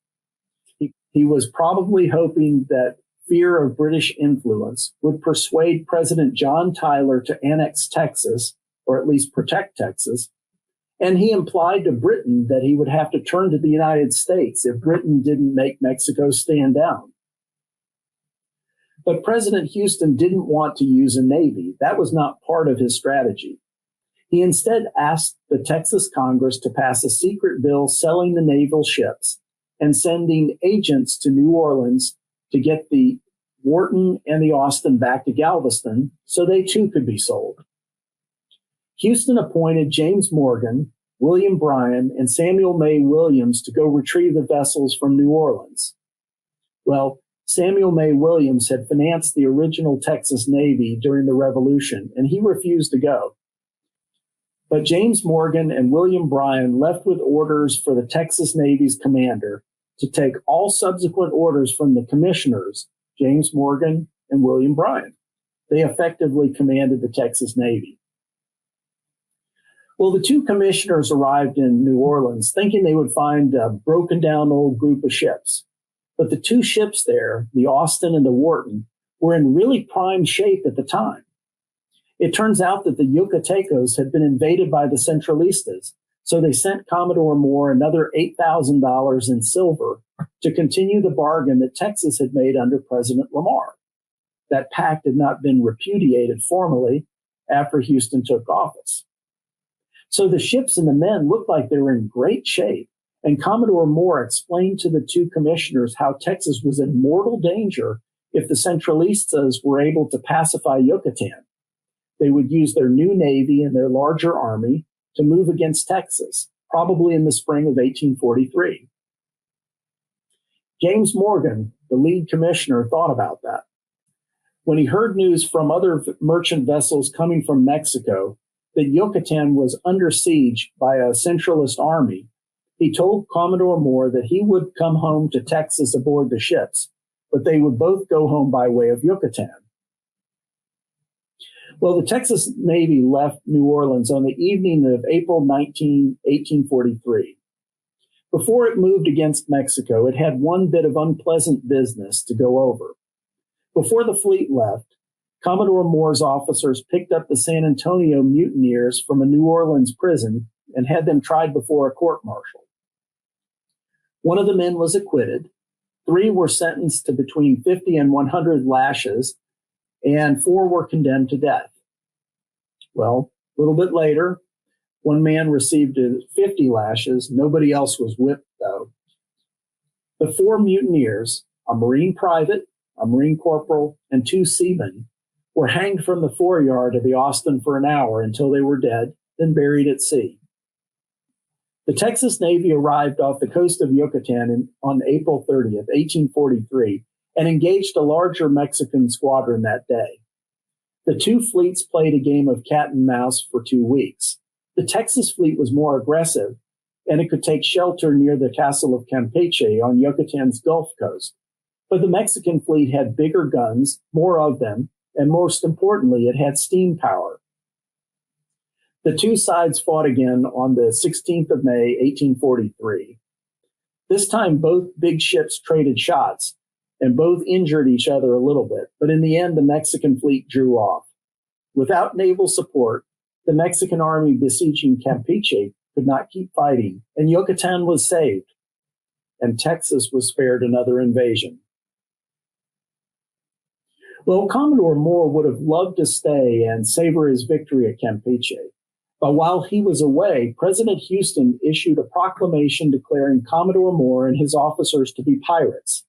He was probably hoping that fear of British influence would persuade President John Tyler to annex Texas, or at least protect Texas, and he implied to Britain that he would have to turn to the United States if Britain didn't make Mexico stand down. But President Houston didn't want to use a navy. That was not part of his strategy. He instead asked the Texas Congress to pass a secret bill selling the naval ships and sending agents to New Orleans to get the Wharton and the Austin back to Galveston so they too could be sold. Houston appointed James Morgan, William Bryan, and Samuel May Williams to go retrieve the vessels from New Orleans. Well, Samuel May Williams had financed the original Texas Navy during the Revolution, and he refused to go. But James Morgan and William Bryan left with orders for the Texas Navy's commander to take all subsequent orders from the commissioners, James Morgan and William Bryan. They effectively commanded the Texas Navy. Well, the two commissioners arrived in New Orleans thinking they would find a broken down old group of ships. But the two ships there, the Austin and the Wharton, were in really prime shape at the time. It turns out that the Yucatecos had been invaded by the Centralistas, so they sent Commodore Moore another $8,000 in silver to continue the bargain that Texas had made under President Lamar. That pact had not been repudiated formally after Houston took office. So the ships and the men looked like they were in great shape, and Commodore Moore explained to the two commissioners how Texas was in mortal danger if the Centralistas were able to pacify Yucatan. They would use their new navy and their larger army to move against Texas, probably in the spring of 1843. James Morgan, the lead commissioner, thought about that. When he heard news from other merchant vessels coming from Mexico that Yucatan was under siege by a Centralist army, he told Commodore Moore that he would come home to Texas aboard the ships, but they would both go home by way of Yucatan. Well, the Texas Navy left New Orleans on the evening of April 19, 1843. Before it moved against Mexico, it had one bit of unpleasant business to go over. Before the fleet left, Commodore Moore's officers picked up the San Antonio mutineers from a New Orleans prison and had them tried before a court-martial. One of the men was acquitted. 3 were sentenced to between 50 and 100 lashes, and 4 were condemned to death. Well, a little bit later, one man received 50 lashes. Nobody else was whipped, though. The 4 mutineers, a Marine private, a Marine corporal, and 2 seamen, were hanged from the foreyard of the Austin for an hour until they were dead, then buried at sea. The Texas Navy arrived off the coast of Yucatan on April 30th, 1843, and engaged a larger Mexican squadron that day. The two fleets played a game of cat and mouse for 2 weeks. The Texas fleet was more aggressive, and it could take shelter near the castle of Campeche on Yucatan's Gulf Coast. But the Mexican fleet had bigger guns, more of them, and most importantly, it had steam power. The two sides fought again on the 16th of May, 1843. This time, both big ships traded shots, and both injured each other a little bit. But in the end, the Mexican fleet drew off. Without naval support, the Mexican army besieging Campeche could not keep fighting, and Yucatan was saved, and Texas was spared another invasion. Well, Commodore Moore would have loved to stay and savor his victory at Campeche. But while he was away, President Houston issued a proclamation declaring Commodore Moore and his officers to be pirates.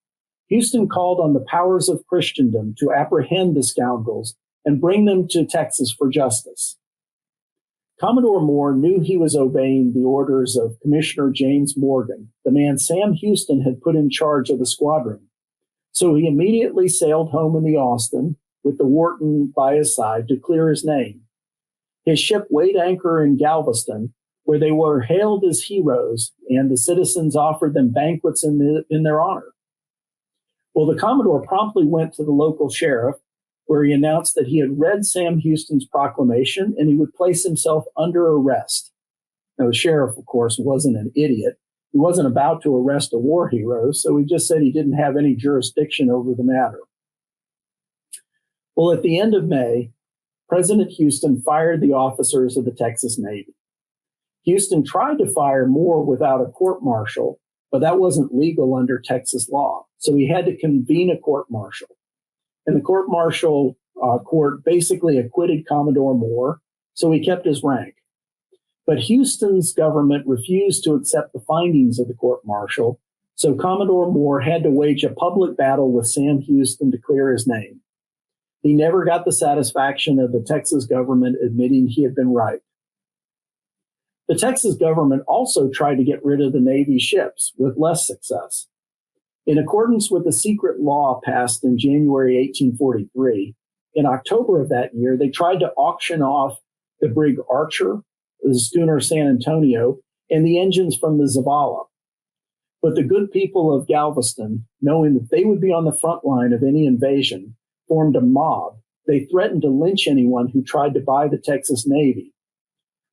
Houston called on the powers of Christendom to apprehend the scoundrels and bring them to Texas for justice. Commodore Moore knew he was obeying the orders of Commissioner James Morgan, the man Sam Houston had put in charge of the squadron. So he immediately sailed home in the Austin with the Wharton by his side to clear his name. His ship weighed anchor in Galveston, where they were hailed as heroes, and the citizens offered them banquets in their honor. Well, the Commodore promptly went to the local sheriff, where he announced that he had read Sam Houston's proclamation and he would place himself under arrest. Now, the sheriff, of course, wasn't an idiot. He wasn't about to arrest a war hero, so he just said he didn't have any jurisdiction over the matter. Well, at the end of May, President Houston fired the officers of the Texas Navy. Houston tried to fire Moore without a court-martial, but that wasn't legal under Texas law, so he had to convene a court-martial. And the court-martial court basically acquitted Commodore Moore, so he kept his rank. But Houston's government refused to accept the findings of the court-martial, so Commodore Moore had to wage a public battle with Sam Houston to clear his name. He never got the satisfaction of the Texas government admitting he had been right. The Texas government also tried to get rid of the Navy ships with less success. In accordance with the secret law passed in January 1843, in October of that year, they tried to auction off the brig Archer, the schooner San Antonio, and the engines from the Zavala. But the good people of Galveston, knowing that they would be on the front line of any invasion, formed a mob. They threatened to lynch anyone who tried to buy the Texas Navy.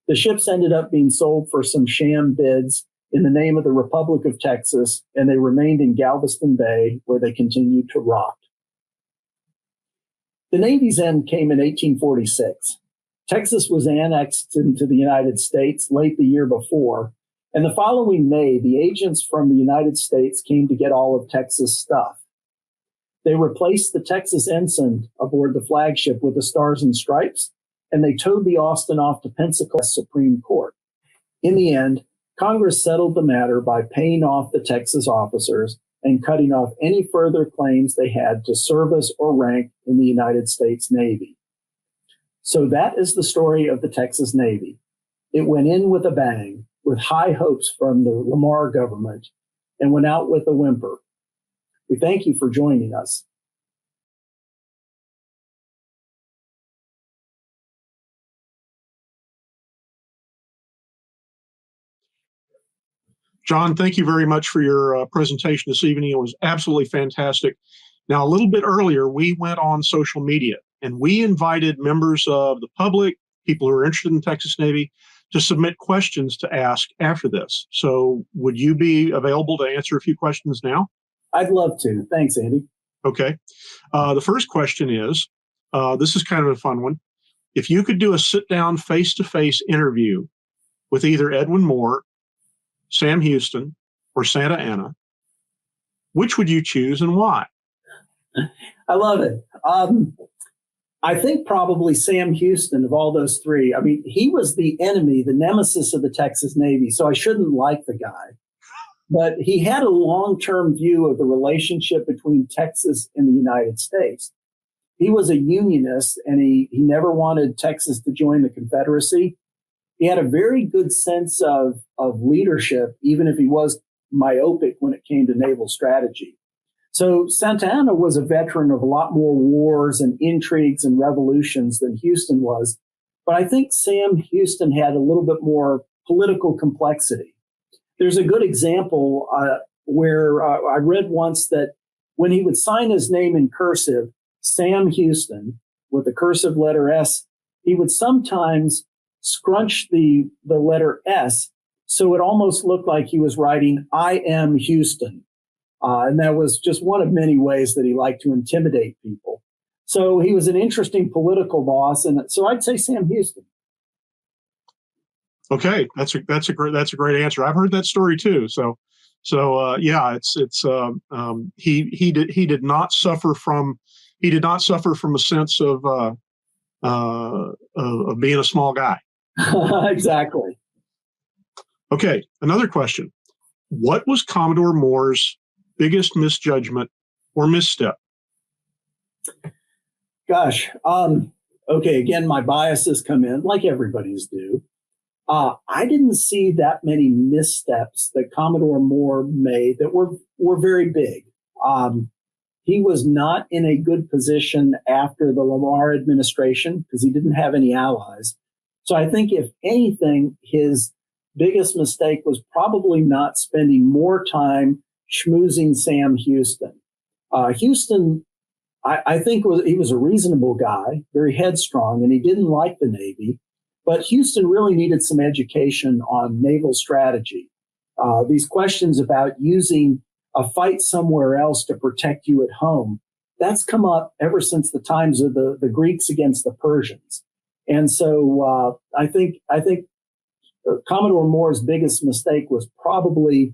The ships ended up being sold for some sham bids in the name of the Republic of Texas, and they remained in Galveston Bay, where they continued to rot. The Navy's end came in 1846. Texas was annexed into the United States late the year before, and the following May, the agents from the United States came to get all of Texas' stuff. They replaced the Texas ensign aboard the flagship with the Stars and Stripes, and they towed the Austin off to Pensacola Supreme Court. In the end, Congress settled the matter by paying off the Texas officers and cutting off any further claims they had to service or rank in the United States Navy. So that is the story of the Texas Navy. It went in with a bang, with high hopes from the Lamar government, and went out with a whimper. We thank you for joining us. John, thank you very much for your presentation this evening. It was absolutely fantastic. Now, a little bit earlier, we went on social media and we invited members of the public, people who are interested in Texas Navy, to submit questions to ask after this. So would you be available to answer a few questions now? I'd love to. Thanks, Andy. Okay. The first question is, this is kind of a fun one. If you could do a sit-down face-to-face interview with either Edwin Moore, Sam Houston, or Santa Anna, which would you choose and why? I love it. I think probably Sam Houston of all those three. I mean, he was the enemy, the nemesis of the Texas Navy, so I shouldn't like the guy. But he had a long-term view of the relationship between Texas and the United States. He was a unionist, and he never wanted Texas to join the Confederacy. he had a very good sense of leadership, even if he was myopic when it came to naval strategy. So Santa Anna was a veteran of a lot more wars and intrigues and revolutions than Houston was. But I think Sam Houston had a little bit more political complexity. There's a good example where I read once that when he would sign his name in cursive, Sam Houston, with the cursive letter S, he would sometimes scrunch the letter S so it almost looked like he was writing, I am Houston. And that was just one of many ways that he liked to intimidate people. So he was an interesting political boss. And so I'd say Sam Houston. Okay, that's a great answer. I've heard that story too. Yeah, he did not suffer from a sense of being a small guy. Exactly. Okay, another question. What was Commodore Moore's biggest misjudgment or misstep? Gosh. Okay, again, my biases come in, like everybody's do. I didn't see that many missteps that Commodore Moore made that were very big. He was not in a good position after the Lamar administration because he didn't have any allies. So I think, if anything, his biggest mistake was probably not spending more time schmoozing Sam Houston. Houston, I think he was a reasonable guy, very headstrong, and he didn't like the Navy. But Houston really needed some education on naval strategy. These questions about using a fight somewhere else to protect you at home, that's come up ever since the times of the Greeks against the Persians. And so I think Commodore Moore's biggest mistake was probably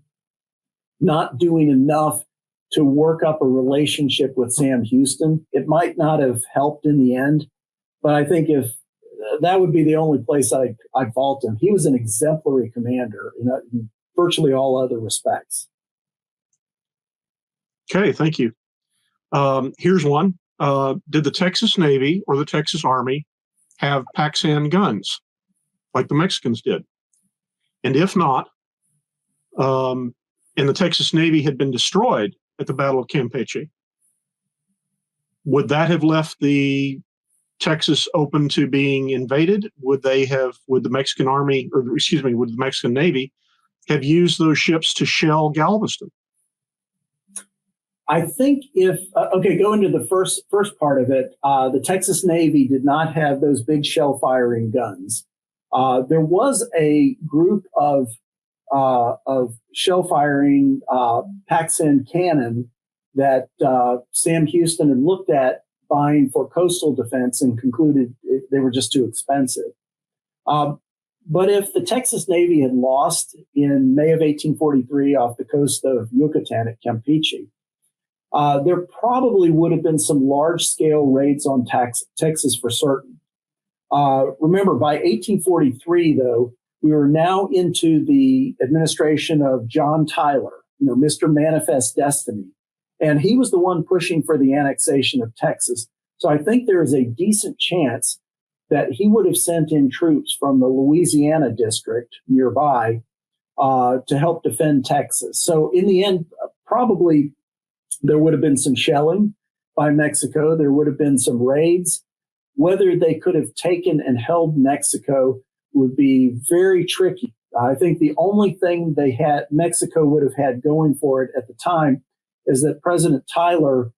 not doing enough to work up a relationship with Sam Houston. It might not have helped in the end, but I think if that would be the only place I'd fault him. He was an exemplary commander in virtually all other respects. Okay, thank you. Here's one. Did the Texas Navy or the Texas Army have Paxan guns like the Mexicans did? And if not, and the Texas Navy had been destroyed at the Battle of Campeche, would that have left the Texas open to being invaded? Would the Mexican Army, would the Mexican Navy have used those ships to shell Galveston? I think go into the first part of it. The Texas Navy did not have those big shell firing guns. There was a group of shell firing Paxan cannon that Sam Houston had looked at buying for coastal defense and concluded they were just too expensive. But if the Texas Navy had lost in May of 1843 off the coast of Yucatan at Campeche, there probably would have been some large-scale raids on Texas for certain. Remember, by 1843, though, we were now into the administration of John Tyler, Mr. Manifest Destiny. And he was the one pushing for the annexation of Texas. So I think there is a decent chance that he would have sent in troops from the Louisiana district nearby to help defend Texas. So in the end, probably there would have been some shelling by Mexico. There would have been some raids. Whether they could have taken and held Mexico would be very tricky. I think the only thing Mexico would have had going for it at the time is that President Tyler,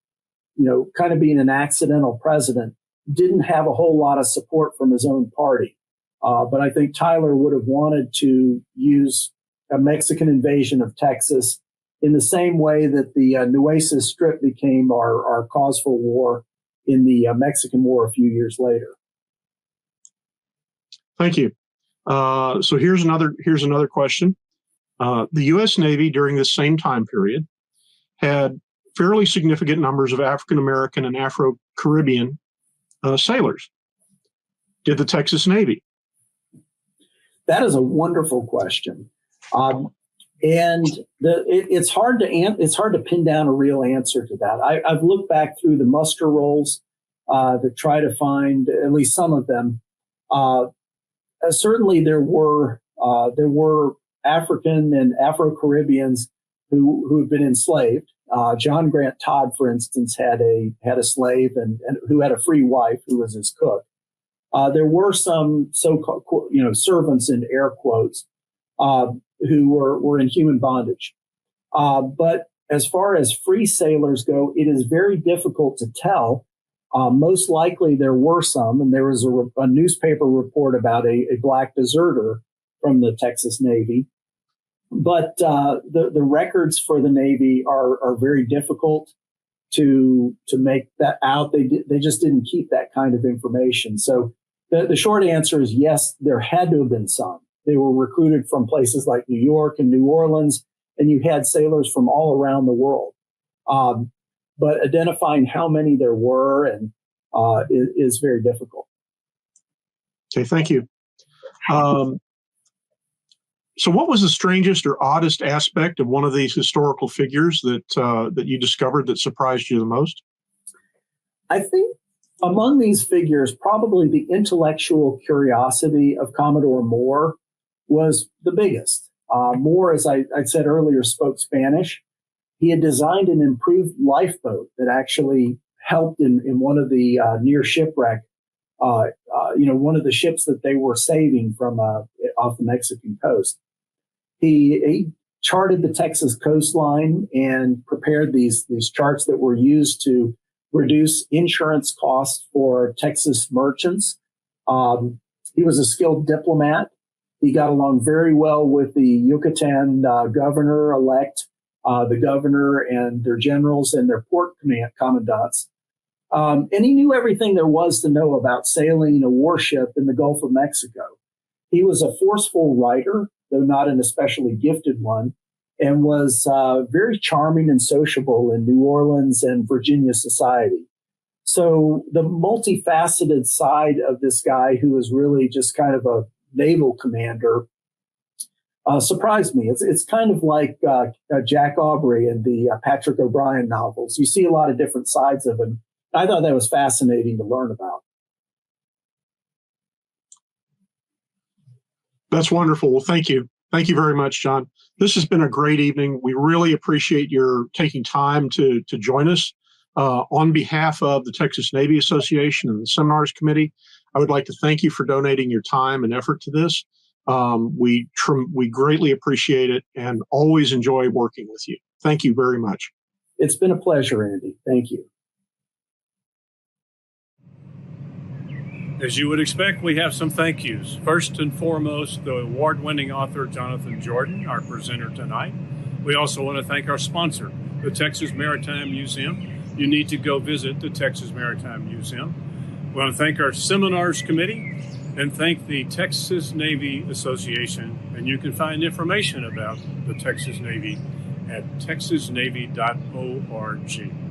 kind of being an accidental president, didn't have a whole lot of support from his own party. But I think Tyler would have wanted to use a Mexican invasion of Texas in the same way that the Nueces Strip became our cause for war in the Mexican War a few years later. Thank you. So here's another question. The U.S. Navy during this same time period had fairly significant numbers of African American and Afro-Caribbean sailors. Did the Texas Navy? That is a wonderful question, and it's hard to pin down a real answer to that. I've looked back through the muster rolls to try to find at least some of them. certainly there were African and Afro-Caribbeans who had been enslaved. John Grant Todd, for instance, had a slave and who had a free wife who was his cook. There were some so-called, servants in air quotes, who were in human bondage. But as far as free sailors go, it is very difficult to tell. Most likely there were some, and there was a newspaper report about a black deserter from the Texas Navy. But the records for the Navy are very difficult to make that out. They just didn't keep that kind of information. So the short answer is yes, there had to have been some. They were recruited from places like New York and New Orleans, and you had sailors from all around the world. But identifying how many there were is very difficult. Okay, thank you. So what was the strangest or oddest aspect of one of these historical figures that you discovered that surprised you the most? I think among these figures, probably the intellectual curiosity of Commodore Moore was the biggest. Moore, as I said earlier, spoke Spanish. He had designed an improved lifeboat that actually helped in one of the near shipwreck, one of the ships that they were saving from off the Mexican coast. He charted the Texas coastline and prepared these charts that were used to reduce insurance costs for Texas merchants. He was a skilled diplomat. He got along very well with the Yucatan governor-elect, the governor and their generals and their port commandants. And he knew everything there was to know about sailing a warship in the Gulf of Mexico. He was a forceful writer, though not an especially gifted one, and was very charming and sociable in New Orleans and Virginia society. So the multifaceted side of this guy, who was really just kind of a naval commander, surprised me. It's kind of like Jack Aubrey in the Patrick O'Brian novels. You see a lot of different sides of him. I thought that was fascinating to learn about. That's wonderful. Well, thank you. Thank you very much, John. This has been a great evening. We really appreciate your taking time to join us. On behalf of the Texas Navy Association and the Seminars Committee, I would like to thank you for donating your time and effort to this. We greatly appreciate it and always enjoy working with you. Thank you very much. It's been a pleasure, Andy. Thank you. As you would expect, we have some thank yous. First and foremost, the award-winning author Jonathan Jordan, our presenter tonight. We also want to thank our sponsor, the Texas Maritime Museum. You need to go visit the Texas Maritime Museum. We want to thank our Seminars Committee and thank the Texas Navy Association. And you can find information about the Texas Navy at texasnavy.org.